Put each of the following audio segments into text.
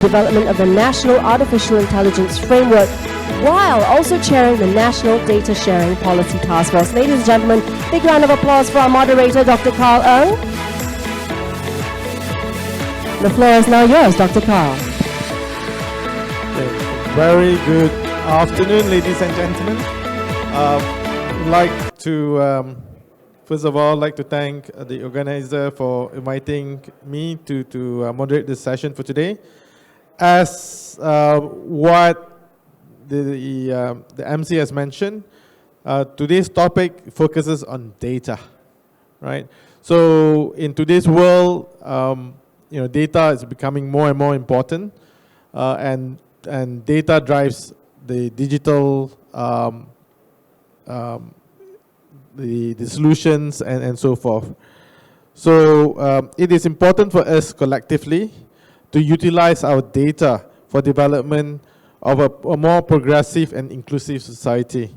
development of the National Artificial Intelligence Framework, while also chairing the National Data Sharing Policy Task Force. Ladies and gentlemen, big round of applause for our moderator, Dr. Carl Ng. The floor is now yours, Dr. Carl. Very good afternoon, ladies and gentlemen. I'd like to, first of all, like to thank the organizer for inviting me to moderate this session for today. As what the MC has mentioned, today's topic focuses on data, right? So in today's world, data is becoming more and more important, and data drives the digital, the solutions and so forth. So it is important for us collectively to utilize our data for development of a more progressive and inclusive society.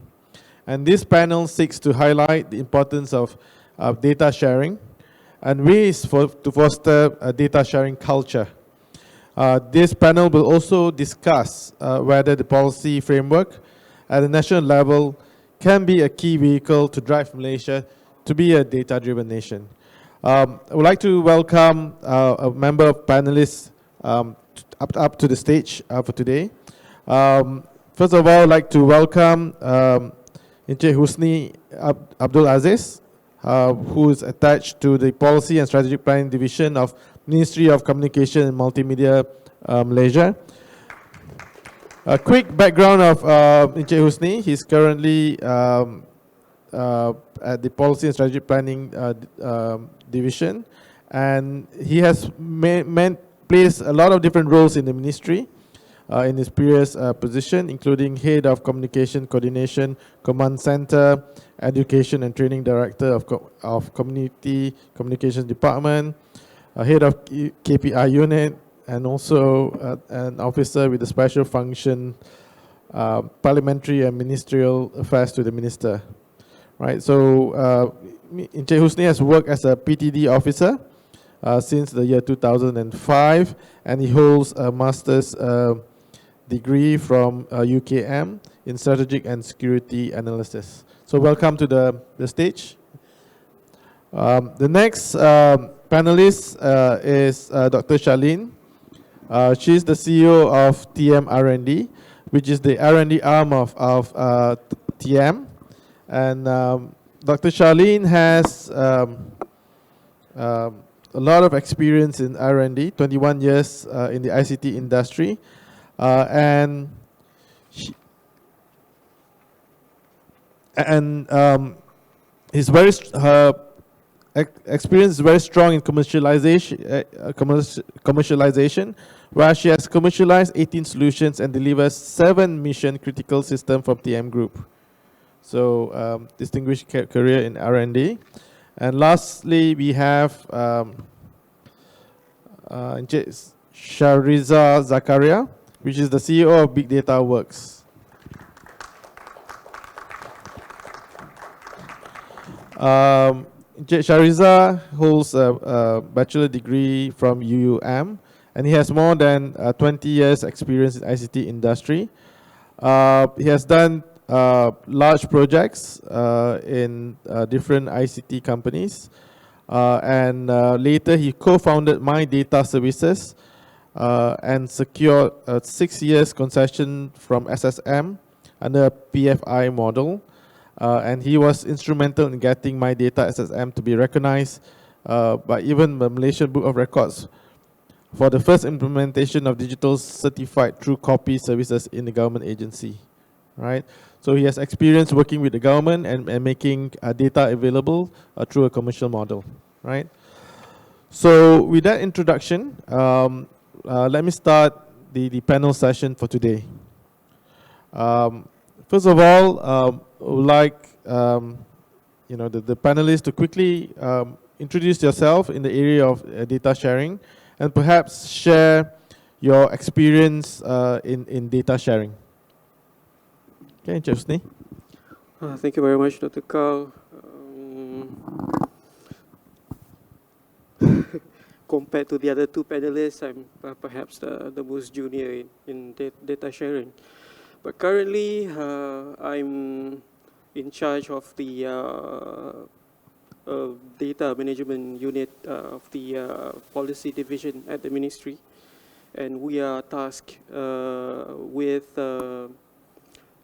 And this panel seeks to highlight the importance of data sharing and ways to foster a data sharing culture. This panel will also discuss whether the policy framework at the national level can be a key vehicle to drive Malaysia to be a data-driven nation. I would like to welcome a member of panelists up to the stage for today. First of all, I'd like to welcome Encik Husni Abdul Aziz, who is attached to the Policy and Strategic Planning Division of Ministry of Communication and Multimedia, Malaysia. A quick background of Encik Husni. He's currently at the Policy and Strategic Planning Division, and he has plays a lot of different roles in the ministry in his previous position, including Head of Communication Coordination, Command Center, Education and Training Director of Community Communications Department, Head of KPI Unit, and also an officer with a special function, Parliamentary and Ministerial Affairs to the Minister. Right, so Encik Husni has worked as a PTD officer since the year 2005, and he holds a master's degree from UKM in strategic and security analysis. So welcome to the stage. The next panelist is Dr. Charlene. She's the CEO of TM R&D, which is the R&D arm of TM. And Dr. Charlene has a lot of experience in R&D, 21 years in the ICT industry, and her experience is very strong in commercialization, where she has commercialized 18 solutions and delivers 7 mission-critical systems from TM Group. So distinguished career in R&D. And lastly, we have Shahriza Zakaria, which is the CEO of Big Data Works. Shahriza holds a bachelor degree from UUM, and he has more than 20 years experience in ICT industry. He has done large projects in different ICT companies, and later he co-founded My Data Services and secured a 6 years concession from SSM under a PFI model, and he was instrumental in getting My Data SSM to be recognized by even the Malaysian Book of Records for the first implementation of digital certified true copy services in the government agency. Right, so he has experience working with the government and making data available through a commercial model. Right. So with that introduction, let me start the panel session for today. First of all, I would like the panelists to quickly introduce yourself in the area of data sharing, and perhaps share your experience in data sharing. Okay, Husni. Thank you very much, Dr. Carl. compared to the other two panelists, I'm perhaps the most junior in data sharing. But currently, I'm in charge of the data management unit of the policy division at the ministry. And we are tasked with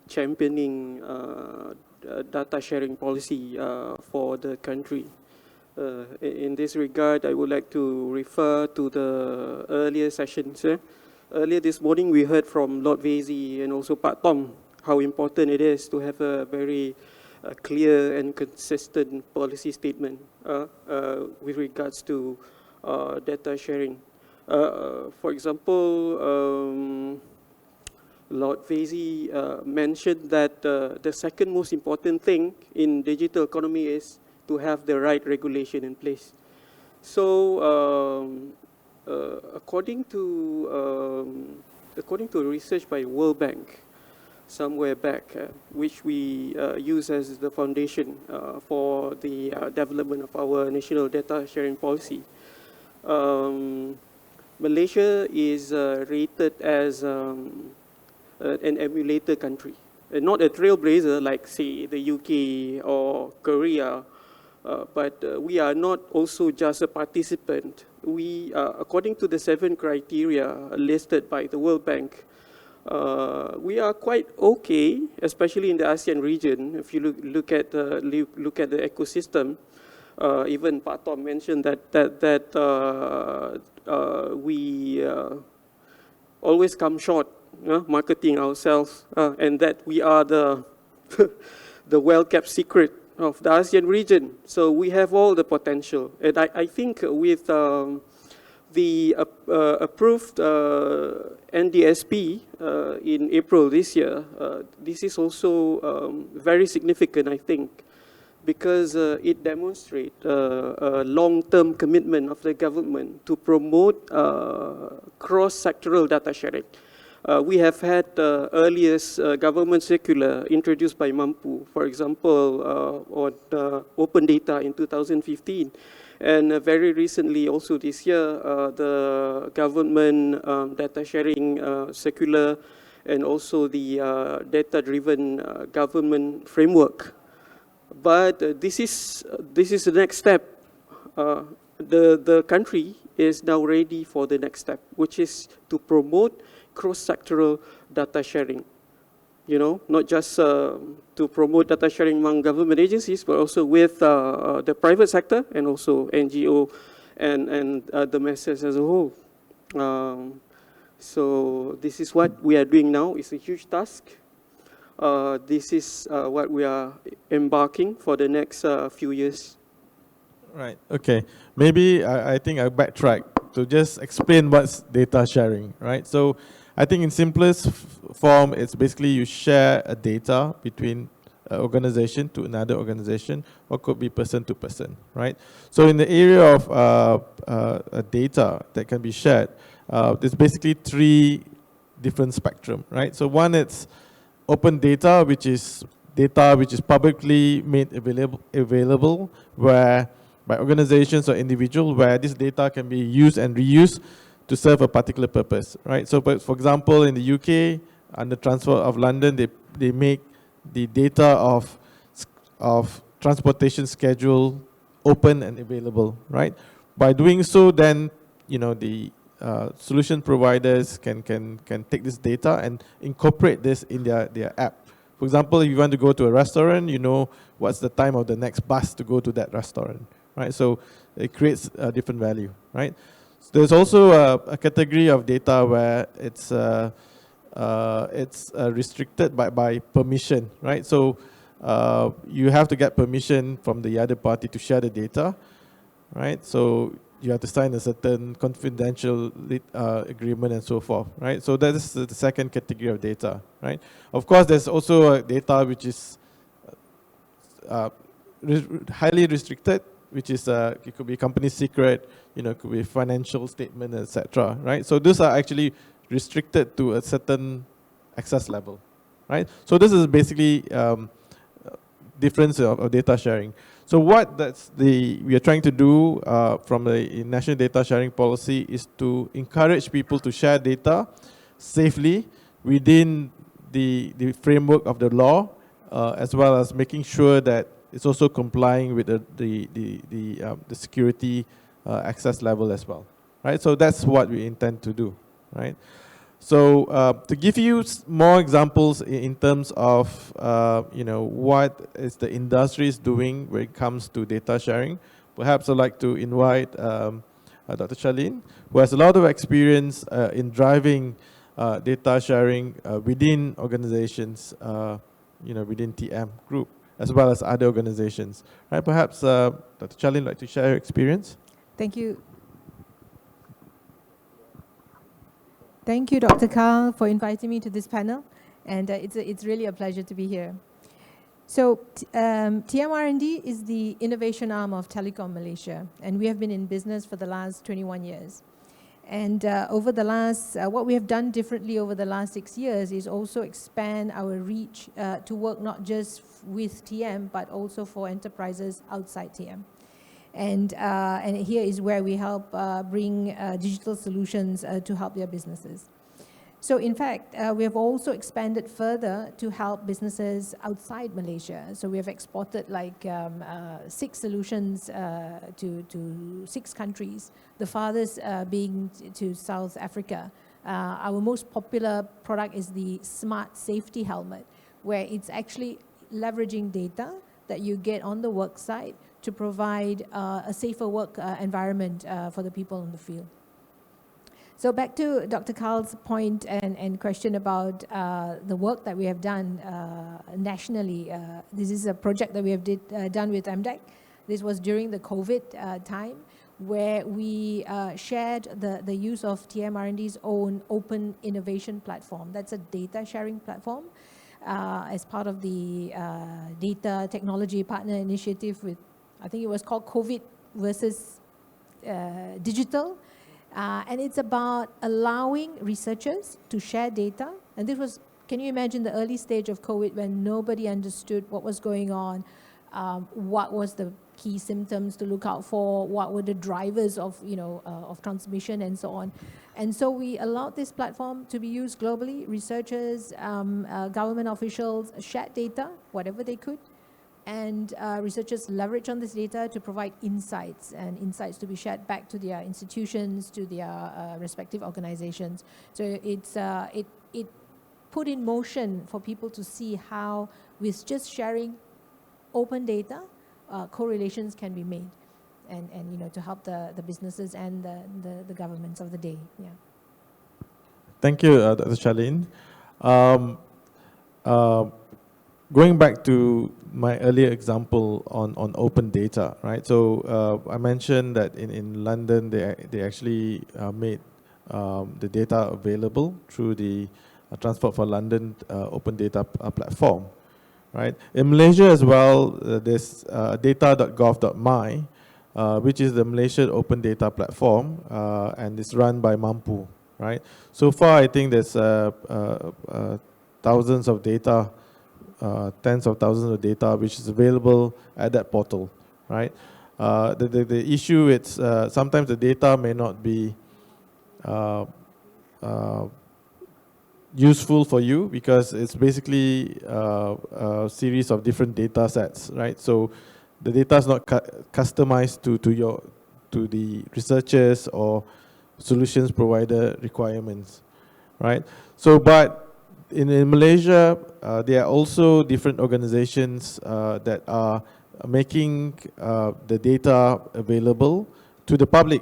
championing data sharing policy for the country. In this regard, I would like to refer to the earlier sessions. Earlier this morning, we heard from Lord Vasey and also Pak Tom how important it is to have a very clear and consistent policy statement with regards to data sharing. For example, Lord Vasey mentioned that the second most important thing in digital economy is to have the right regulation in place. So, according to research by World Bank, somewhere back, which we use as the foundation for the development of our national data sharing policy, Malaysia is rated as an emulator country, not a trailblazer like, say, the UK or Korea, but we are not also just a participant. We, according to the 7 criteria listed by the World Bank, we are quite okay, especially in the ASEAN region. If you look at the ecosystem, even Pak Tom mentioned that we always come short marketing ourselves, and that we are the the well-kept secret of the ASEAN region. So we have all the potential, and I think with the approved NDSP in April this year, this is also very significant, I think, because it demonstrates a long-term commitment of the government to promote cross-sectoral data sharing. We have had earliest government circular introduced by Mampu, for example, on open data in 2015. And very recently, also this year, the government data sharing circular and also the data-driven government framework. But this is the next step. The country is now ready for the next step, which is to promote cross-sectoral data sharing. You know, not just to promote data sharing among government agencies, but also with the private sector and also NGO and the masses as a whole. So this is what we are doing now. It's a huge task. This is what we are embarking for the next few years. Right, okay. Maybe I think I'll backtrack to just explain what's data sharing, right? So I think in simplest form, it's basically you share a data between an organization to another organization, or could be person to person, right? So in the area of data that can be shared, there's basically 3 different spectrum, right? So one, it's open data, which is publicly made available where by organizations or individuals, where this data can be used and reused to serve a particular purpose, right? So, for example, in the UK, under Transfer of London, they make the data of transportation schedule open and available, right? By doing so, then the solution providers can take this data and incorporate this in their app. For example, if you want to go to a restaurant, you know what's the time of the next bus to go to that restaurant, right? So it creates a different value, right? So there's also a category of data where it's restricted by permission, right? So you have to get permission from the other party to share the data, right? So you have to sign a certain confidential agreement and so forth, right? So that is the second category of data, right? Of course, there's also data which is highly restricted, which is it could be company secret, it could be financial statement, etc. Right? So those are actually restricted to a certain access level, right? So this is basically difference of data sharing. So what we are trying to do from the national data sharing policy is to encourage people to share data safely within the framework of the law, as well as making sure that it's also complying with the security access level as well, right? So that's what we intend to do, right? So to give you more examples in terms of what is the industry is doing when it comes to data sharing, perhaps I'd like to invite Dr. Charlene, who has a lot of experience in driving data sharing within organizations, within TM Group, as well as other organizations. Right? Perhaps Dr. Charlene would like to share her experience. Thank you. Thank you, Dr. Carl, for inviting me to this panel, and it's really a pleasure to be here. So TMR&D is the innovation arm of Telecom Malaysia, and we have been in business for the last 21 years. And over the last, what we have done differently over the last 6 years is also expand our reach to work not just with TM, but also for enterprises outside TM. And here is where we help bring digital solutions to help their businesses. So in fact, we have also expanded further to help businesses outside Malaysia. So we have exported like 6 solutions to 6 countries, the farthest being to South Africa. Our most popular product is the Smart Safety Helmet, where it's actually leveraging data that you get on the work site to provide a safer work environment for the people in the field. So back to Dr. Carl's point and question about the work that we have done nationally. This is a project that we have done with MDEC. This was during the COVID time, where we shared the use of TMR&D's own open innovation platform. That's a data sharing platform as part of the Data Technology Partner Initiative with, I think it was called COVID versus Digital. And it's about allowing researchers to share data. And this was, can you imagine the early stage of COVID when nobody understood what was going on, what was the key symptoms to look out for, what were the drivers of, of transmission and so on. And so we allowed this platform to be used globally. Researchers, government officials shared data, whatever they could. And researchers leverage on this data to provide insights, and insights to be shared back to their institutions, to their respective organizations. So it put in motion for people to see how, with just sharing open data, correlations can be made, and to help the businesses and the governments of the day. Yeah. Thank you, Dr. Charlene. Going back to my earlier example on open data, right? So I mentioned that in London they actually made the data available through the Transport for London open data platform, right? In Malaysia as well, there's data.gov.my, which is the Malaysian open data platform, and it's run by Mampu, right? So far, I think there's thousands of data. Tens of thousands of data which is available at that portal, right? The issue is sometimes the data may not be useful for you because it's basically a series of different data sets, right? So the data is not customized to the researchers or solutions provider requirements, right? So but in Malaysia, there are also different organizations that are making the data available to the public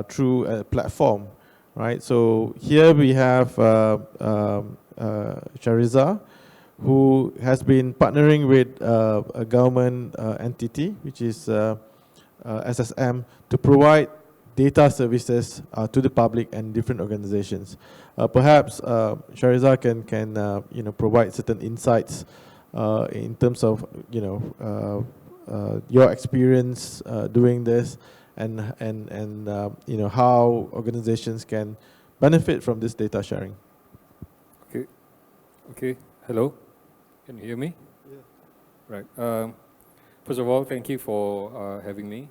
through a platform, right? So here we have Shariza, who has been partnering with a government entity, which is SSM, to provide data services to the public and different organizations. Perhaps Shariza can provide certain insights in terms of your experience doing this and how organizations can benefit from this data sharing. Okay. Hello. Can you hear me? Yeah. Right. First of all, thank you for having me.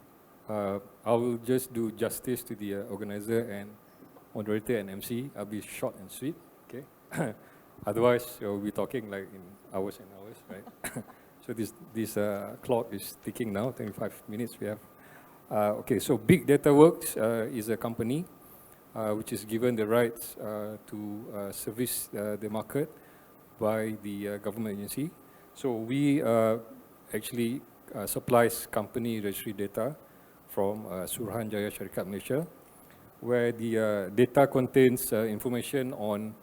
I will just do justice to the organizer and moderator and MC. I'll be short and sweet, okay? Otherwise, we'll be talking like in hours and hours, right? So this clock is ticking now, 25 minutes we have. Okay, so Big Data Works is a company which is given the rights to service the market by the government agency. So we actually supplies company registry data from Suruhanjaya Syarikat Malaysia, where the data contains information on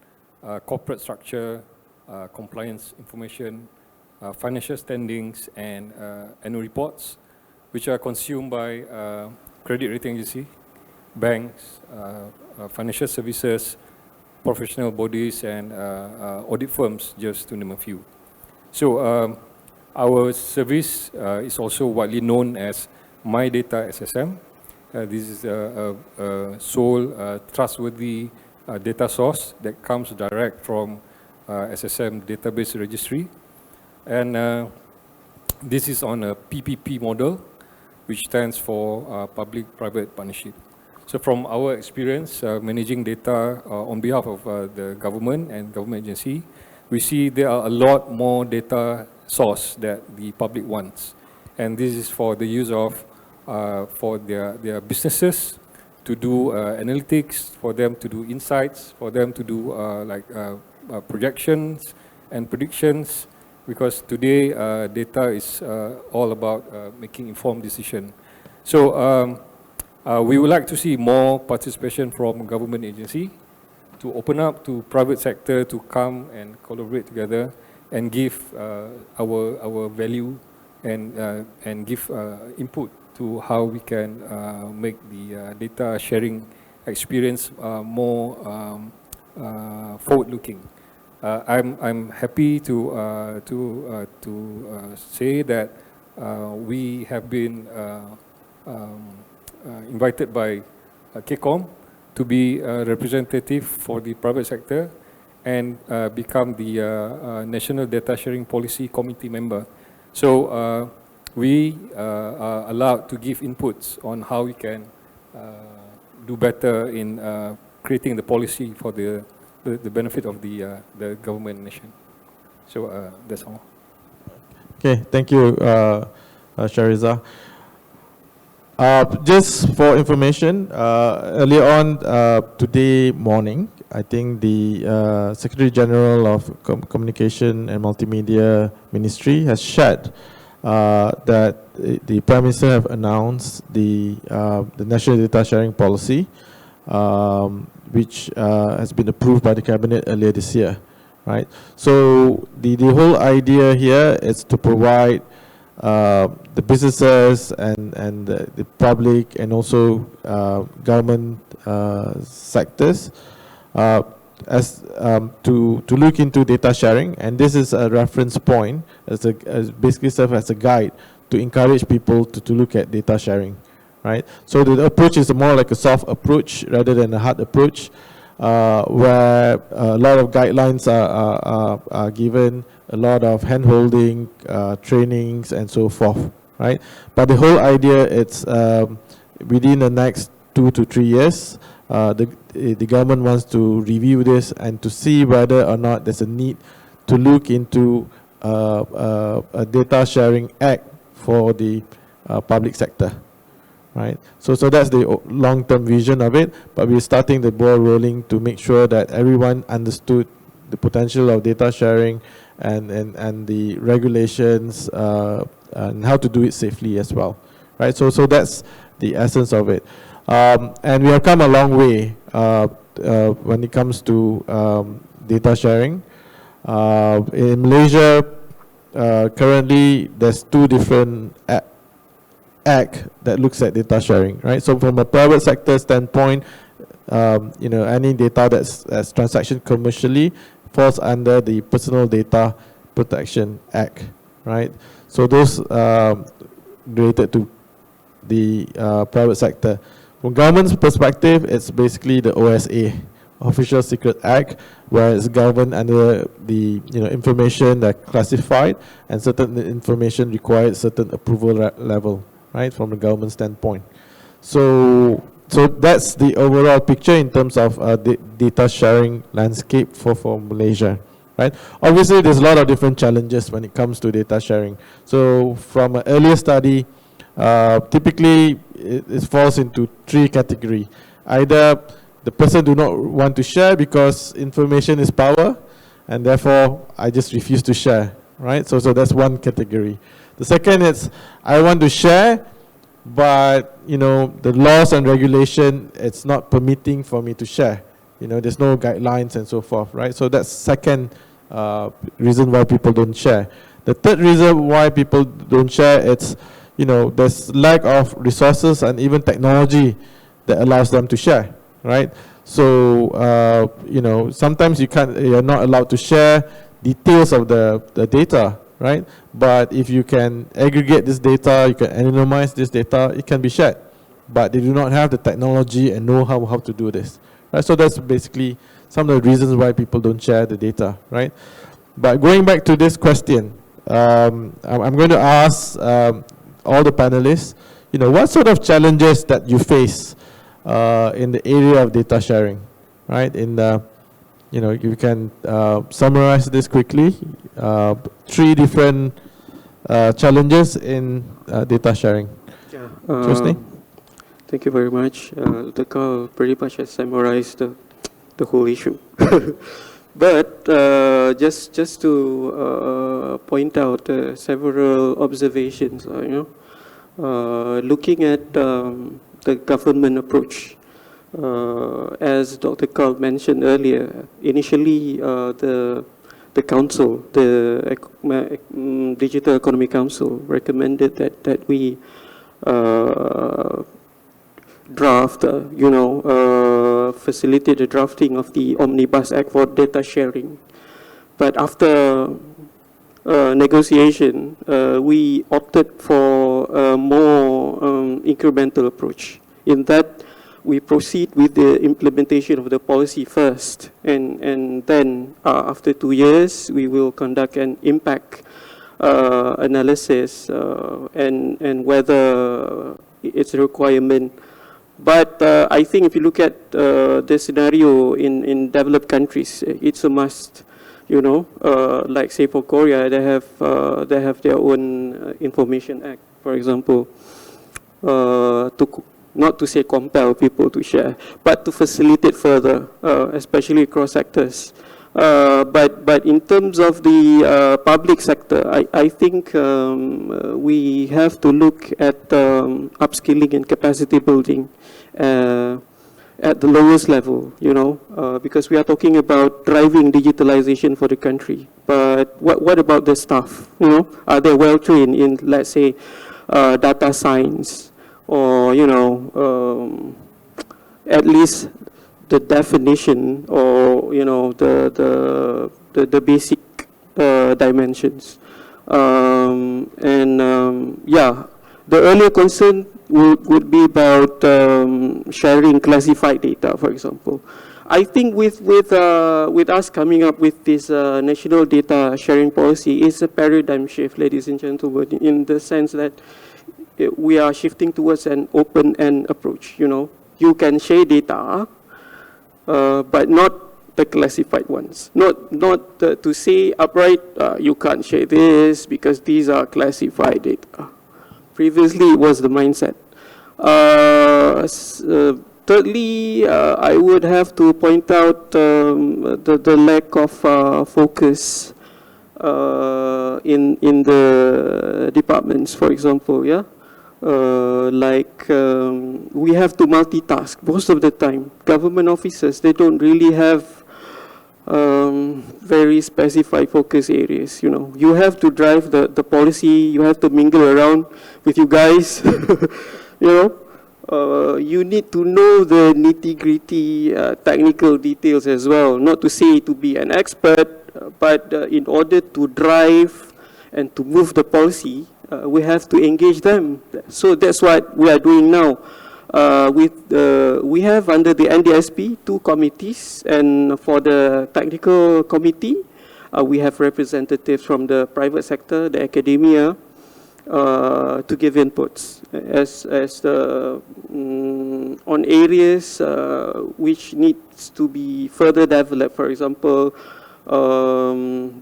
corporate structure, compliance information, financial standings, and annual reports, which are consumed by credit rating agency, banks, financial services, professional bodies, and audit firms, just to name a few. So our service is also widely known as My Data SSM. This is a sole trustworthy data source that comes direct from SSM database registry. And this is on a PPP model, which stands for public-private partnership. So from our experience managing data on behalf of the government and government agency, we see there are a lot more data source that the public wants. And this is for the use of, for their businesses to do analytics, for them to do insights, for them to do projections and predictions, because today data is all about making informed decision. So we would like to see more participation from government agency to open up to private sector to come and collaborate together and give our value and give input to how we can make the data sharing experience more forward-looking. I'm happy to say that we have been invited by KCOM to be a representative for the private sector and become the National Data Sharing Policy Committee member. So we are allowed to give inputs on how we can do better in creating the policy for the benefit of the government nation. So that's all. Okay, thank you, Shariza. Just for information, earlier on today morning, I think the Secretary General of Communication and Multimedia Ministry has shared that the Prime Minister have announced the National Data Sharing Policy, which has been approved by the Cabinet earlier this year, right? So the whole idea here is to provide the businesses and the public and also government sectors as to look into data sharing, and this is a reference point as basically serve as a guide to encourage people to look at data sharing, right? So the approach is more like a soft approach rather than a hard approach, where a lot of guidelines are given, a lot of hand-holding, trainings, and so forth, right? But the whole idea, it's within the next 2 to 3 years, the government wants to review this and to see whether or not there's a need to look into a data sharing act for the public sector, right? So that's the long-term vision of it, but we're starting the ball rolling to make sure that everyone understood the potential of data sharing and the regulations and how to do it safely as well, right? So that's the essence of it. And we have come a long way when it comes to data sharing. In Malaysia, currently there's 2 different act that looks at data sharing, right? So from a private sector standpoint, any data that's transacted commercially falls under the Personal Data Protection Act, right? So those related to the private sector. From government's perspective, it's basically the OSA, Official Secret Act, where it's governed under the information that classified, and certain information required certain approval level, right, from the government standpoint. So that's the overall picture in terms of the data sharing landscape for Malaysia. Right? Obviously, there's a lot of different challenges when it comes to data sharing. So from an earlier study, typically it falls into 3 categories. Either the person do not want to share because information is power, and therefore I just refuse to share. Right? So that's one category. The second is I want to share, but the laws and regulation, it's not permitting for me to share. There's no guidelines and so forth, right? So that's second reason why people don't share. The third reason why people don't share, it's, there's lack of resources and even technology that allows them to share, right? So, sometimes you're not allowed to share details of the data, right? But if you can aggregate this data, you can anonymize this data, it can be shared. But they do not have the technology and know how to do this. Right, so that's basically some of the reasons why people don't share the data, right? But going back to this question, I'm going to ask all the panelists, what sort of challenges that you face in the area of data sharing, right? You can summarize this quickly. 3 different challenges in data sharing. Yeah. Tuesday? Thank you very much. The call pretty much has summarized the whole issue. But just to point out several observations, looking at the government approach, as Dr. Carl mentioned earlier, initially the council, the Digital Economy Council, recommended that we facilitate the drafting of the Omnibus Act for data sharing. But after negotiation, we opted for a more incremental approach. In that, we proceed with the implementation of the policy first, and then after 2 years, we will conduct an impact analysis and whether it's a requirement. But I think if you look at the scenario in developed countries, it's a must. Like say for Korea, they have their own Information Act, for example, not to say compel people to share, but to facilitate further, especially across sectors. But in terms of the public sector, I think we have to look at upskilling and capacity building at the lowest level, because we are talking about driving digitalization for the country. But what about the staff? Are they well trained in, let's say, data science, or at least the definition, or the basic dimensions. The earlier concern would be about sharing classified data, for example. I think with us coming up with this national data sharing policy, is a paradigm shift, ladies and gentlemen, in the sense that we are shifting towards an open-end approach. You can share data, but not the classified ones. Not to say upright, you can't share this because these are classified data. Previously, it was the mindset. Thirdly, I would have to point out the lack of focus in the departments, for example. Yeah, we have to multitask most of the time. Government officers, they don't really have very specified focus areas. You have to drive the policy, you have to mingle around with you guys. You need to know the nitty-gritty technical details as well, not to say to be an expert, but in order to drive and to move the policy, we have to engage them. So that's what we are doing now. We have under the NDSP 2 committees, and for the technical committee, we have representatives from the private sector, the academia, to give inputs on areas which needs to be further developed. For example,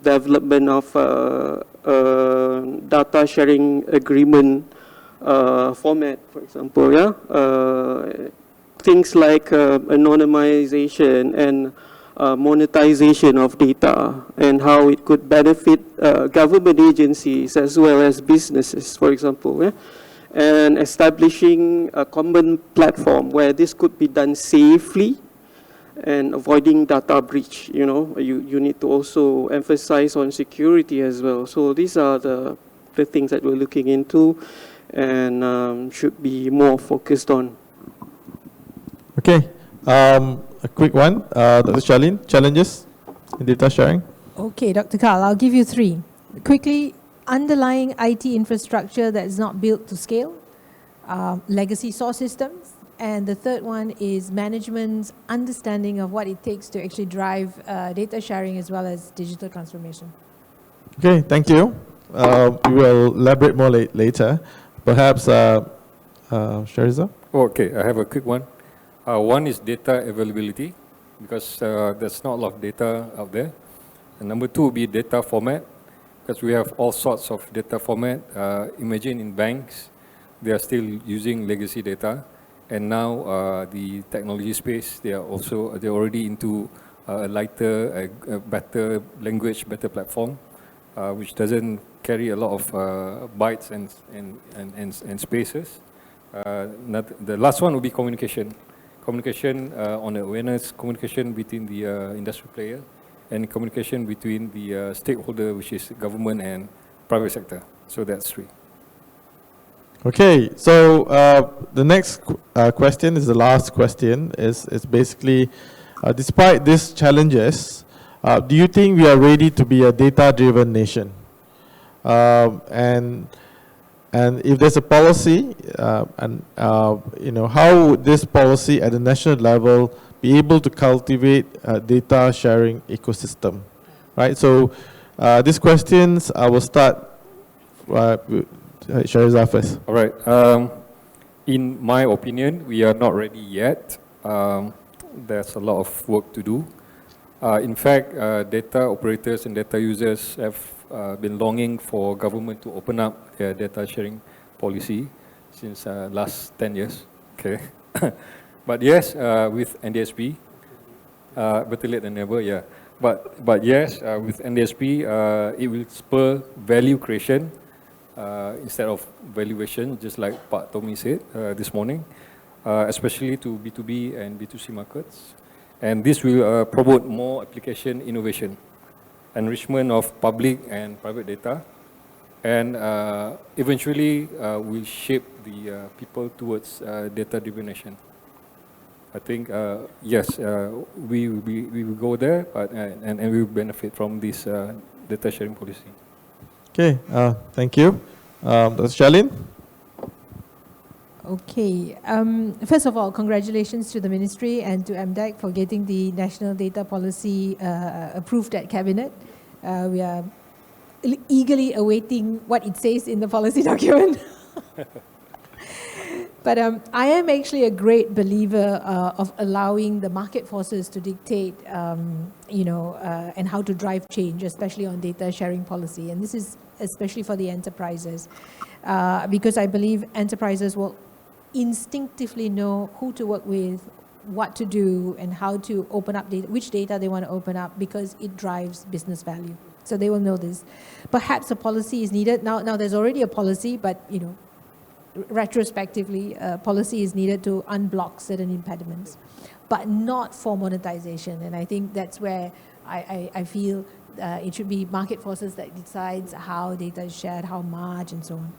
development of data sharing agreement format, for example, things like anonymization and monetization of data, and how it could benefit government agencies as well as businesses, for example, and establishing a common platform where this could be done safely and avoiding data breach. You need to also emphasize on security as well. So these are the things that we're looking into and should be more focused on. Okay, a quick one, Dr. Charlene, challenges in data sharing? Okay, Dr. Karl, I'll give you 3. Quickly, underlying IT infrastructure that is not built to scale, legacy source systems, and the third one is management's understanding of what it takes to actually drive data sharing as well as digital transformation. Okay, thank you. We will elaborate more later. Perhaps, Shariza? Okay, I have a quick one. One is data availability, because there's not a lot of data out there. And number 2 will be data format, because we have all sorts of data format. Imagine in banks, they are still using legacy data. And now the technology space, they're already into a lighter, a better language, better platform, which doesn't carry a lot of bytes and spaces. The last one will be communication. Communication on awareness, communication between the industry player, and communication between the stakeholder, which is government and private sector. So that's 3. Okay, so the next question is the last question. Is basically, despite these challenges, do you think we are ready to be a data-driven nation? And if there's a policy, how would this policy at the national level be able to cultivate a data sharing ecosystem, right? So these questions, I will start with Shariza first. All right. In my opinion, we are not ready yet. There's a lot of work to do. In fact, data operators and data users have been longing for government to open up their data sharing policy since last 10 years. Okay. But yes, with NDSP, better late than never, yeah. But yes, with NDSP, it will spur value creation instead of valuation, just like Pak Tommy said this morning, especially to B2B and B2C markets. And this will promote more application innovation, enrichment of public and private data, and eventually will shape the people towards data-driven nation. I think, yes, we will go there, but, and we will benefit from this data sharing policy. Okay, thank you. Dr. Charlene? Okay, first of all, congratulations to the Ministry and to MDEC for getting the National Data Policy approved at Cabinet. We are eagerly awaiting what it says in the policy document. But I am actually a great believer of allowing the market forces to dictate, and how to drive change, especially on data sharing policy. And this is especially for the enterprises, because I believe enterprises will instinctively know who to work with, what to do, and how to open up data, which data they want to open up, because it drives business value. So they will know this. Perhaps a policy is needed. Now there's already a policy, but retrospectively, policy is needed to unblock certain impediments, but not for monetization. And I think that's where I feel it should be market forces that decides how data is shared, how much, and so on.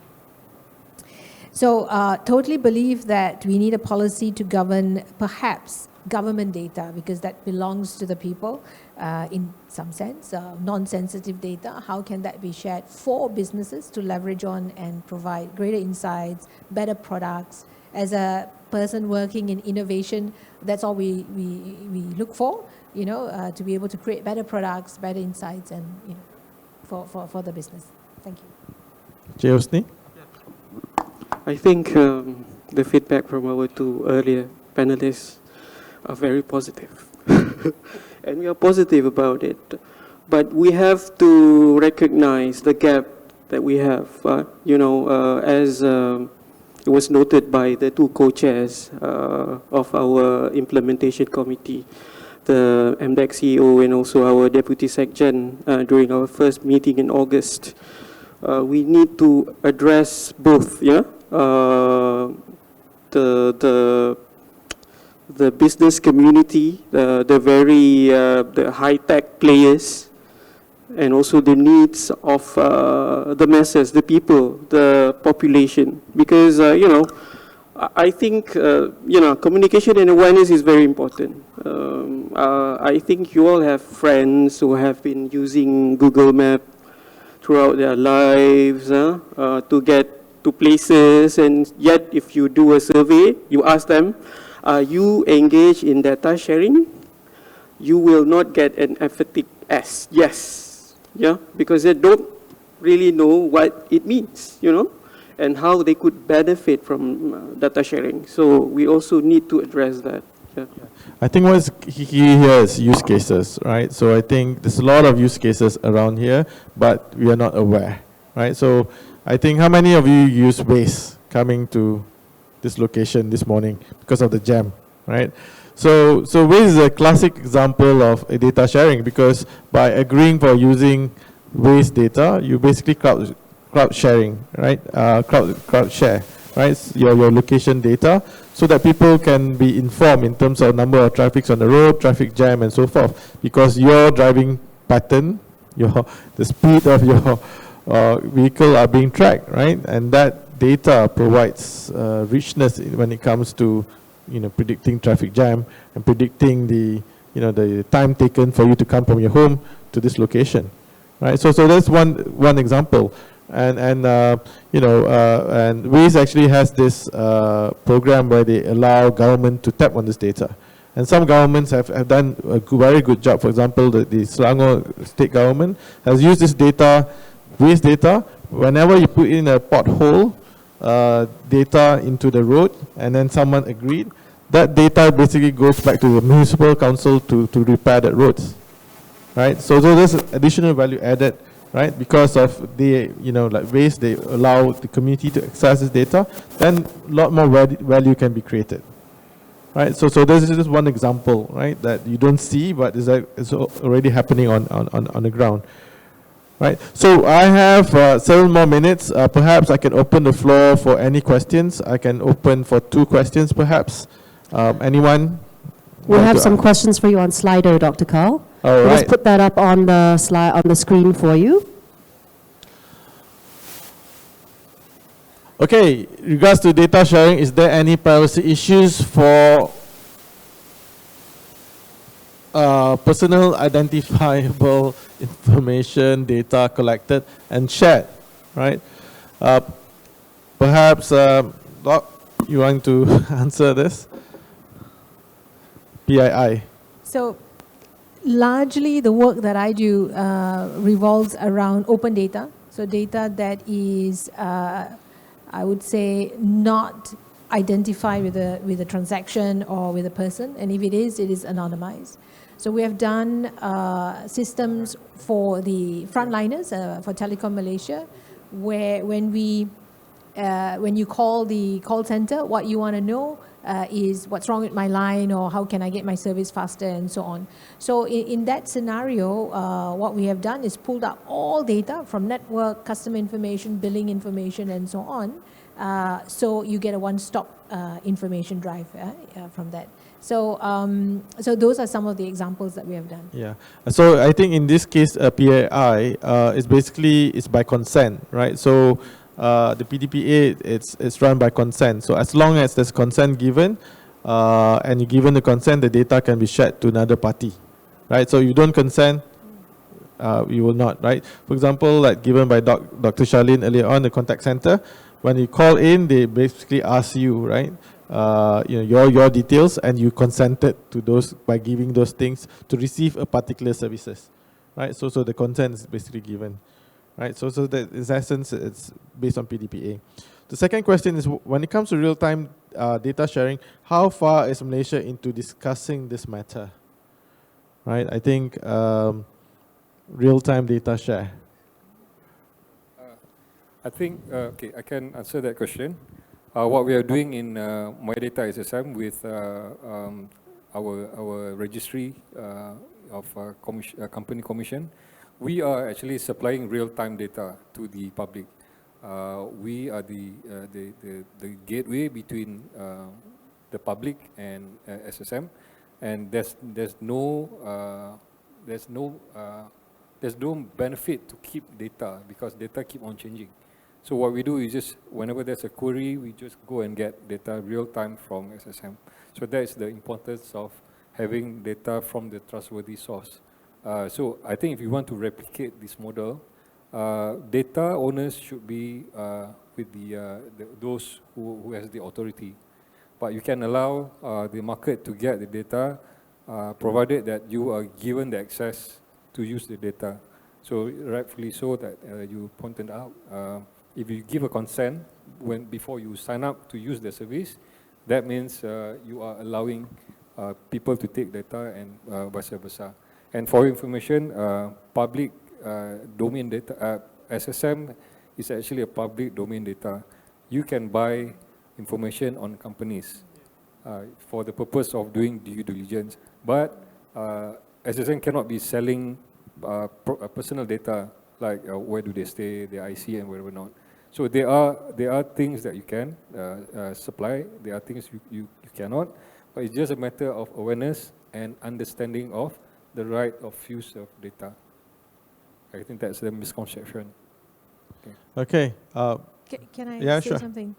So totally believe that we need a policy to govern perhaps government data, because that belongs to the people in some sense, non-sensitive data. How can that be shared for businesses to leverage on and provide greater insights, better products, as a person working in innovation. That's all we look for, you know, to be able to create better products, better insights, and, you know, for the business. Thank you. Hosni? I think the feedback from our two earlier panelists are very positive. And we are positive about it. But we have to recognize the gap that we have. You know, as it was noted by the two co-chairs of our implementation committee, the MDEC CEO and also our Deputy SecGen during our first meeting in August. We need to address both, yeah, the business community, the high-tech players, and also the needs of the masses, the people, the population. Because, you know, I think, you know, communication and awareness is very important. I think you all have friends who have been using Google Maps throughout their lives to get to places, and yet if you do a survey, you ask them, are you engaged in data sharing? You will not get an emphatic yes, yeah, because they don't really know what it means, you know, and how they could benefit from data sharing. So we also need to address that. Yeah. I think what's key here is use cases, right? So I think there's a lot of use cases around here, but we are not aware, right? So I think how many of you use Waze coming to this location this morning because of the jam, right? So Waze is a classic example of a data sharing, because by agreeing for using Waze data, you basically crowd sharing, right? Crowd share, right? Your location data, so that people can be informed in terms of number of traffics on the road, traffic jam, and so forth. Because your driving pattern, the speed of your vehicle are being tracked, right? And that data provides richness when it comes to, you know, predicting traffic jam and predicting the, you know, the time taken for you to come from your home to this location, right? So that's one example. And you know, and Waze actually has this program where they allow government to tap on this data. And some governments have done a very good job. For example, the Selangor state government has used this data, Waze data, whenever you put in a pothole data into the road and then someone agreed, that data basically goes back to the municipal council to repair that roads, right? So there's additional value added, right? Because of the, you know, like Waze, they allow the community to access this data, then a lot more value can be created, right? So this is just one example, right, that you don't see, but it's already happening on the ground, right? So I have 7 more minutes. Perhaps I can open the floor for any questions. I can open for 2 questions, perhaps. Anyone? We have some questions for you on Slido, Dr. Carl. All We'll right. just put that up on the slide on the screen for you. Okay, regards to data sharing, is there any privacy issues for personal identifiable information data collected and shared, right? Perhaps, Doc, you want to answer this? PII. So largely the work that I do revolves around open data. So data that is, I would say, not identified with a transaction or with a person. And if it is anonymized. So we have done systems for the frontliners, for Telecom Malaysia, where when you call the call center, what you want to know is what's wrong with my line, or how can I get my service faster, and so on. So in that scenario, what we have done is pulled up all data from network, customer information, billing information, and so on. So you get a one-stop information drive from that. So so those are some of the examples that we have done. Yeah. So I think in this case, PII is basically it's by consent, right? So the PDPA, it's run by consent. So as long as there's consent given, and you given the consent, the data can be shared to another party, right? So you don't consent, you will not, right? For example, like given by Dr. Charlene earlier on, the contact center, when you call in, they basically ask you, right? your details, and you consented to those by giving those things to receive a particular services, right? So the consent is basically given, right? So that in essence it's based on PDPA. The second question is, when it comes to real-time data sharing, how far is Malaysia into discussing this matter? Right, I think real-time data share. I think, okay, I can answer that question. What we are doing in My Data SSM with our registry of company commission, we are actually supplying real-time data to the public. We are the gateway between the public and SSM, and there's no benefit to keep data because data keep on changing. So what we do is just whenever there's a query, we just go and get data real time from SSM. So that is the importance of having data from the trustworthy source. So I think if you want to replicate this model, data owners should be with those who has the authority. But you can allow the market to get the data, provided that you are given the access to use the data. So rightfully so that you pointed out, if you give a consent before you sign up to use the service, that means you are allowing people to take data and vice versa. And for information, public domain data, SSM is actually a public domain data. You can buy information on companies for the purpose of doing due diligence, but SSM cannot be selling personal data like where do they stay, their IC and whatever not. So there are things that you can supply, there are things you cannot, but it's just a matter of awareness and understanding of the right of use of data. I think that's the misconception. Okay. Can I yeah, say sure. something?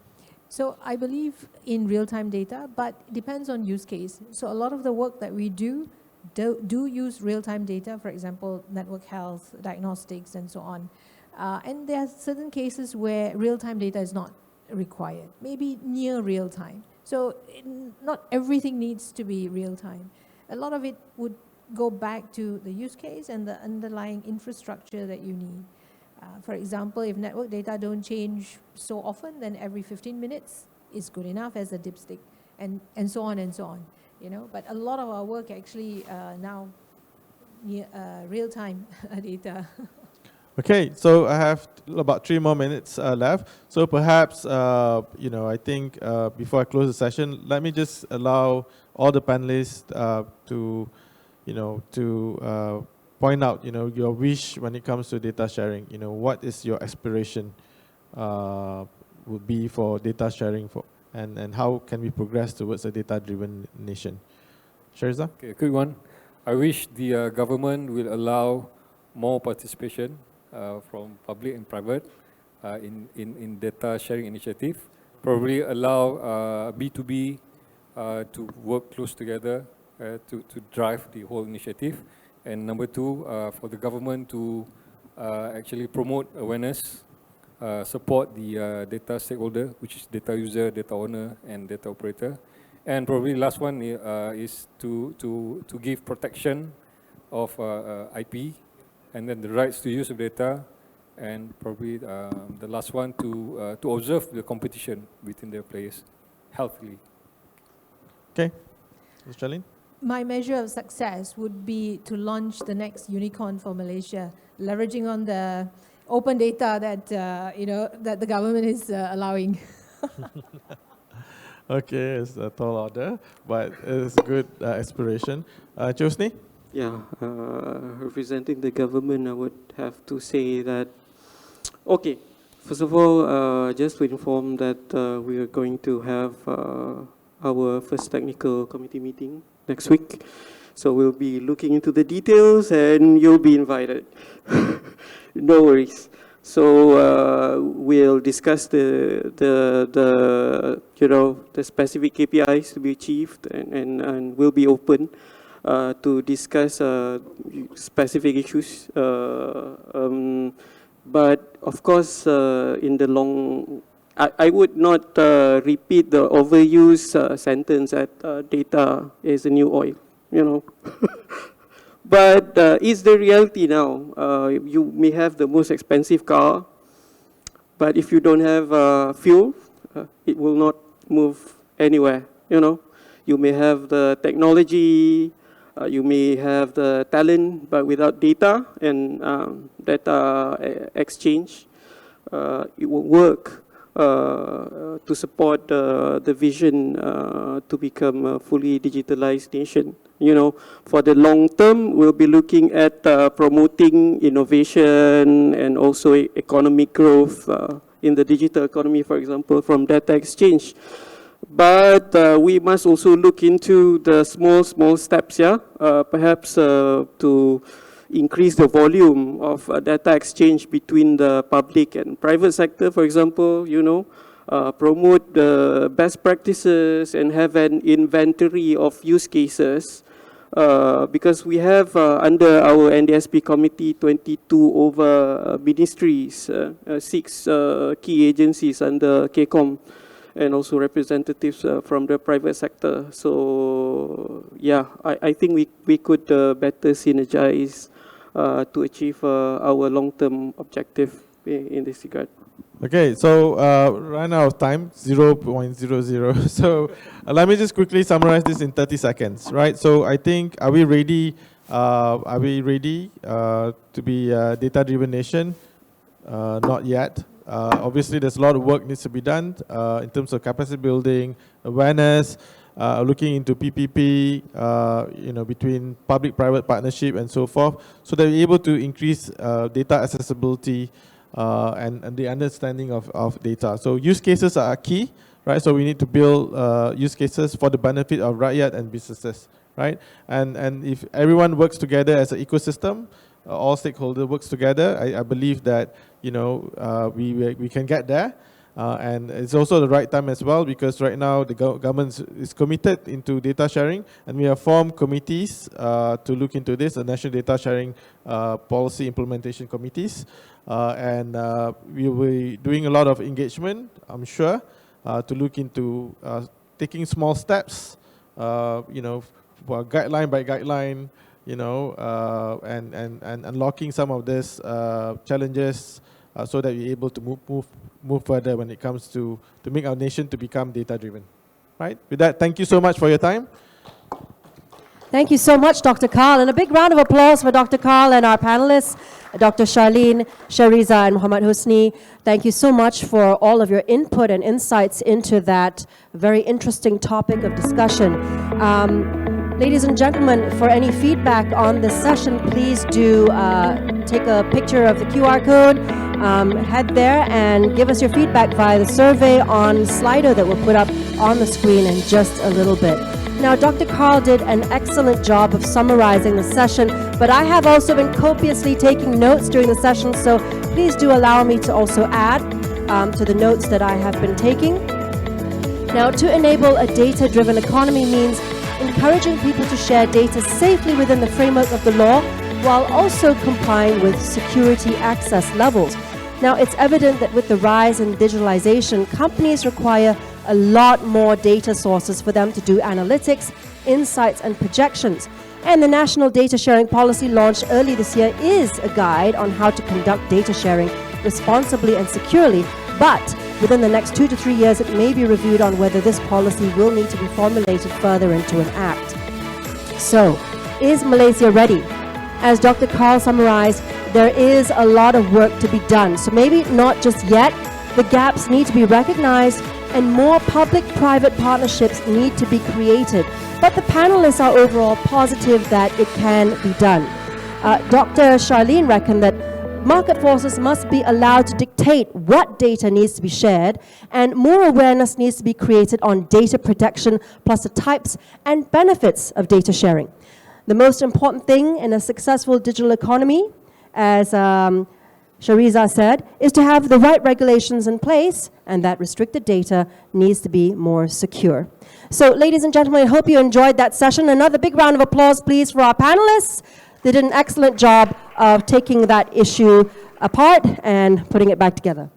So I believe in real-time data, but it depends on use case. So a lot of the work that we do use real-time data, for example, network health, diagnostics, and so on. And there are certain cases where real-time data is not required, maybe near real-time. So not everything needs to be real-time. A lot of it would go back to the use case and the underlying infrastructure that you need. For example, if network data don't change so often, then every 15 minutes is good enough as a dipstick, and so on and so on. You know, but a lot of our work actually now near real-time data. Okay, so I have about 3 more minutes left. So perhaps, I think before I close the session, let me just allow all the panelists to point out, your wish when it comes to data sharing. What is your aspiration would be for data sharing and how can we progress towards a data-driven nation? Shariza? Okay, a quick one. I wish the government will allow more participation from public and private in data sharing initiative. Probably allow B2B to work close together to drive the whole initiative. And number 2, for the government to actually promote awareness, support the data stakeholder, which is data user, data owner, and data operator. And probably last one is to give protection of IP, and then the rights to use of data, and probably the last one to observe the competition between the players healthily. Okay, Ms. Charlene? My measure of success would be to launch the next unicorn for Malaysia, leveraging on the open data that that the government is allowing. Okay, it's a tall order, but it's a good aspiration. Chosni? Yeah, representing the government, I would have to say that, okay, first of all, just to inform that we are going to have our first technical committee meeting next week. So we'll be looking into the details and you'll be invited. No worries. So we'll discuss the specific KPIs to be achieved, and we'll be open to discuss specific issues. But of course, in the long I would not repeat the overused sentence that data is the new oil, you know. But it's the reality now. You may have the most expensive car, but if you don't have fuel, it will not move anywhere, you know. You may have the technology, you may have the talent, but without data and data exchange, it won't work to support the vision to become a fully digitalized nation. You know, for the long term, we'll be looking at promoting innovation and also economic growth in the digital economy, for example, from data exchange. But we must also look into the small steps, yeah, perhaps to increase the volume of data exchange between the public and private sector, for example, you know, promote the best practices and have an inventory of use cases. Because we have under our NDSP committee 22 over ministries, 6 key agencies under KCOM, and also representatives from the private sector. So yeah, I think we could better synergize to achieve our long-term objective in this regard. Okay, so run out of time, 0.00. So let me just quickly summarize this in 30 seconds, right? So I think, are we ready to be a data-driven nation? Not yet. Obviously, there's a lot of work needs to be done in terms of capacity building, awareness, looking into PPP, you know, between public-private partnership and so forth, so that we're able to increase data accessibility and the understanding of data. So use cases are key, right? So we need to build use cases for the benefit of rakyat and businesses, right? And if everyone works together as an ecosystem, all stakeholders works together, I believe that, you know, we can get there. And it's also the right time as well, because right now the government is committed into data sharing, and we have formed committees to look into this, the National Data Sharing Policy Implementation Committees. And we will be doing a lot of engagement, I'm sure, to look into taking small steps, you know, guideline by guideline, you know, and unlocking some of these challenges so that we're able to move further when it comes to make our nation to become data-driven. Right? With that, thank you so much for your time. Thank you so much, Dr. Karl, and a big round of applause for Dr. Karl and our panelists, Dr. Charlene, Shariza, and Muhammad Husni. Thank you so much for all of your input and insights into that very interesting topic of discussion. Ladies and gentlemen, for any feedback on this session, please do take a picture of the QR code, head there and give us your feedback via the survey on Slido that we'll put up on the screen in just a little bit. Now, Dr. Karl did an excellent job of summarizing the session, but I have also been copiously taking notes during the session, so please do allow me to also add to the notes that I have been taking. Now, to enable a data-driven economy means encouraging people to share data safely within the framework of the law, while also complying with security access levels. Now, it's evident that with the rise in digitalization, companies require a lot more data sources for them to do analytics, insights, and projections. And the National Data Sharing Policy launched early this year is a guide on how to conduct data sharing responsibly and securely, but within the next 2 to 3 years, it may be reviewed on whether this policy will need to be formulated further into an act. So, is Malaysia ready? As Dr. Karl summarized, there is a lot of work to be done. So maybe not just yet, the gaps need to be recognized and more public-private partnerships need to be created. But the panelists are overall positive that it can be done. Dr. Charlene reckoned that market forces must be allowed to dictate what data needs to be shared, and more awareness needs to be created on data protection, plus the types and benefits of data sharing. The most important thing in a successful digital economy, as Shariza said, is to have the right regulations in place, and that restricted data needs to be more secure. So, ladies and gentlemen, I hope you enjoyed that session. Another big round of applause, please, for our panelists. They did an excellent job of taking that issue apart and putting it back together.